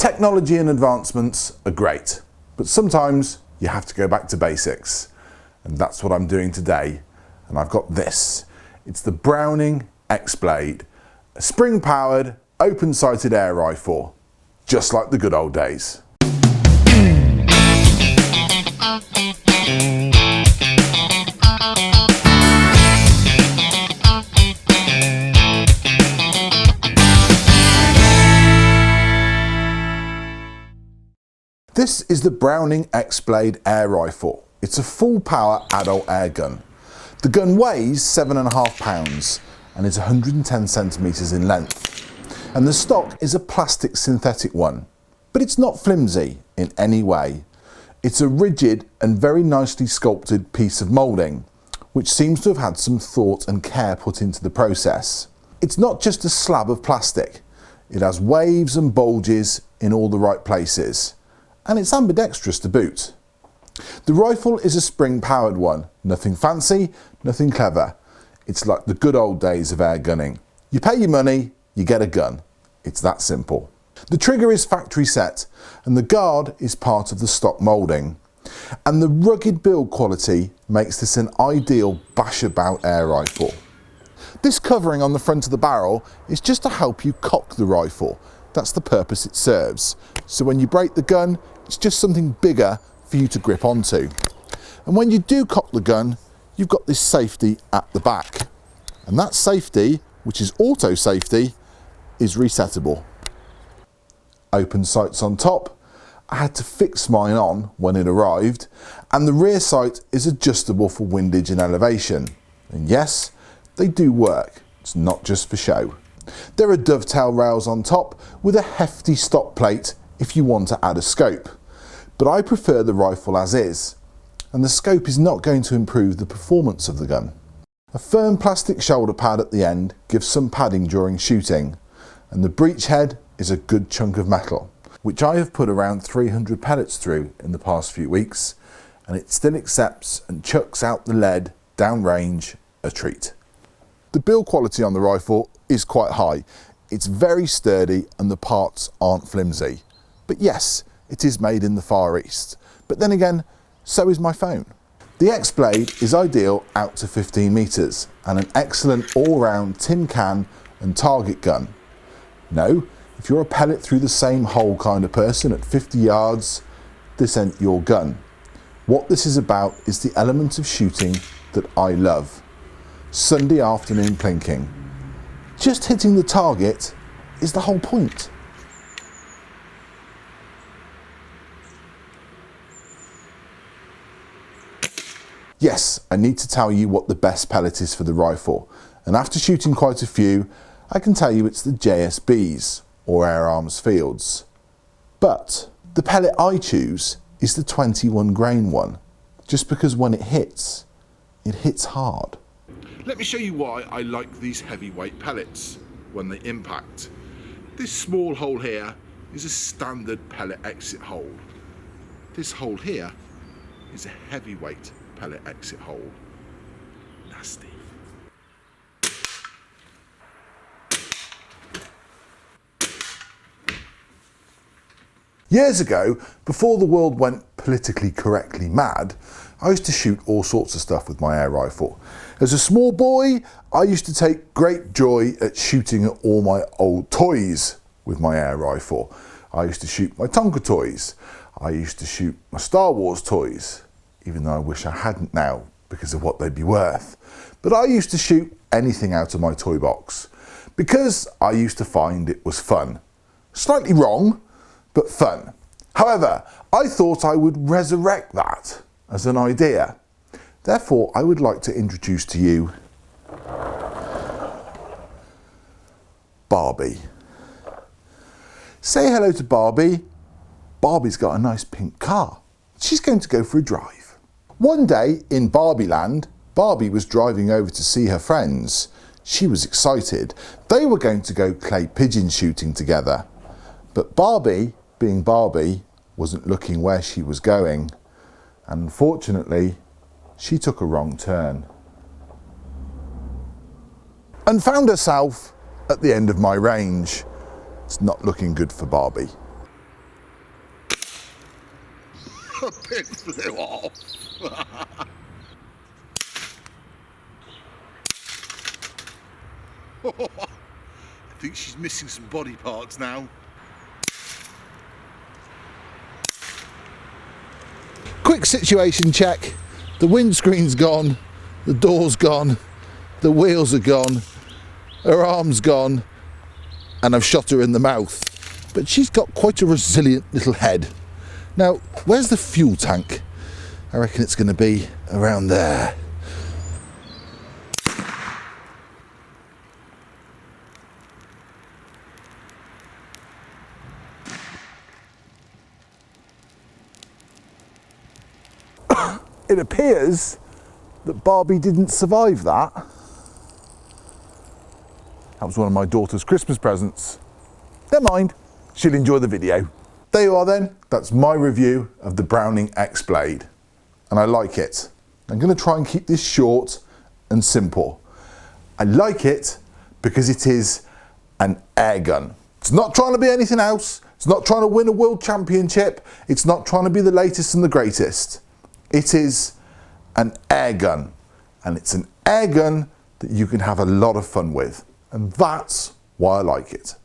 Technology and advancements are great, but sometimes you have to go back to basics. And that's what I'm doing today. And I've got this. It's the Browning X-Blade, a spring-powered, open-sighted air rifle, just like the good old days. This is the Browning X-Blade air rifle. It's a full-power adult air gun. The gun weighs 7.5 pounds and is 110 centimetres in length. And the stock is a plastic synthetic one, but it's not flimsy in any way. It's a rigid and very nicely sculpted piece of moulding, which seems to have had some thought and care put into the process. It's not just a slab of plastic. It has waves and bulges in all the right places. And it's ambidextrous to boot. The rifle is a spring-powered one. Nothing fancy, nothing clever. It's like the good old days of air gunning. You pay your money, you get a gun. It's that simple. The trigger is factory set, and the guard is part of the stock moulding. And the rugged build quality makes this an ideal bash-about air rifle. This covering on the front of the barrel is just to help you cock the rifle. That's the purpose it serves. So when you break the gun, it's just something bigger for you to grip onto. And when you do cock the gun, you've got this safety at the back. And that safety, which is auto safety, is resettable. Open sights on top. I had to fix mine on when it arrived. And the rear sight is adjustable for windage and elevation. And yes, they do work. It's not just for show. There are dovetail rails on top with a hefty stop plate if you want to add a scope. But I prefer the rifle as is, and the scope is not going to improve the performance of the gun. A firm plastic shoulder pad at the end gives some padding during shooting, and the breech head is a good chunk of metal, which I have put around 300 pellets through in the past few weeks, and it still accepts and chucks out the lead downrange a treat. The build quality on the rifle is quite high. It's very sturdy and the parts aren't flimsy. But yes, it is made in the Far East. But then again, so is my phone. The X-Blade is ideal out to 15 metres and an excellent all-round tin can and target gun. No, if you're a pellet through the same hole kind of person at 50 yards, this ain't your gun. What this is about is the element of shooting that I love. Sunday afternoon plinking. Just hitting the target is the whole point. Yes, I need to tell you what the best pellet is for the rifle, and after shooting quite a few, I can tell you it's the JSBs, or Air Arms Fields. But the pellet I choose is the 21 grain one, just because when it hits hard. Let me show you why I like these heavyweight pellets when they impact. This small hole here is a standard pellet exit hole. This hole here is a heavyweight pellet exit hole. Nasty. Years ago, before the world went politically correctly mad, I used to shoot all sorts of stuff with my air rifle. As a small boy, I used to take great joy at shooting at all my old toys with my air rifle. I used to shoot my Tonka toys. I used to shoot my Star Wars toys, even though I wish I hadn't now because of what they'd be worth. But I used to shoot anything out of my toy box because I used to find it was fun. Slightly wrong, but fun. However, I thought I would resurrect that as an idea. Therefore, I would like to introduce to you Barbie. Say hello to Barbie. Barbie's got a nice pink car. She's going to go for a drive. One day in Barbie land, Barbie was driving over to see her friends. She was excited. They were going to go clay pigeon shooting together. But Barbie, being Barbie, wasn't looking where she was going. And unfortunately, she took a wrong turn and found herself at the end of my range. It's not looking good for Barbie. A bit flew off. I think she's missing some body parts now. Quick situation check. The windscreen's gone, the door's gone, the wheels are gone, her arm's gone, and I've shot her in the mouth. But she's got quite a resilient little head. Now, where's the fuel tank? I reckon it's going to be around there. It appears that Barbie didn't survive that. That was one of my daughter's Christmas presents. Never mind, she'll enjoy the video. There you are then, that's my review of the Browning X-Blade. And I like it. I'm going to try and keep this short and simple. I like it because it is an air gun. It's not trying to be anything else. It's not trying to win a world championship. It's not trying to be the latest and the greatest. It is an air gun, and it's an air gun that you can have a lot of fun with, and that's why I like it.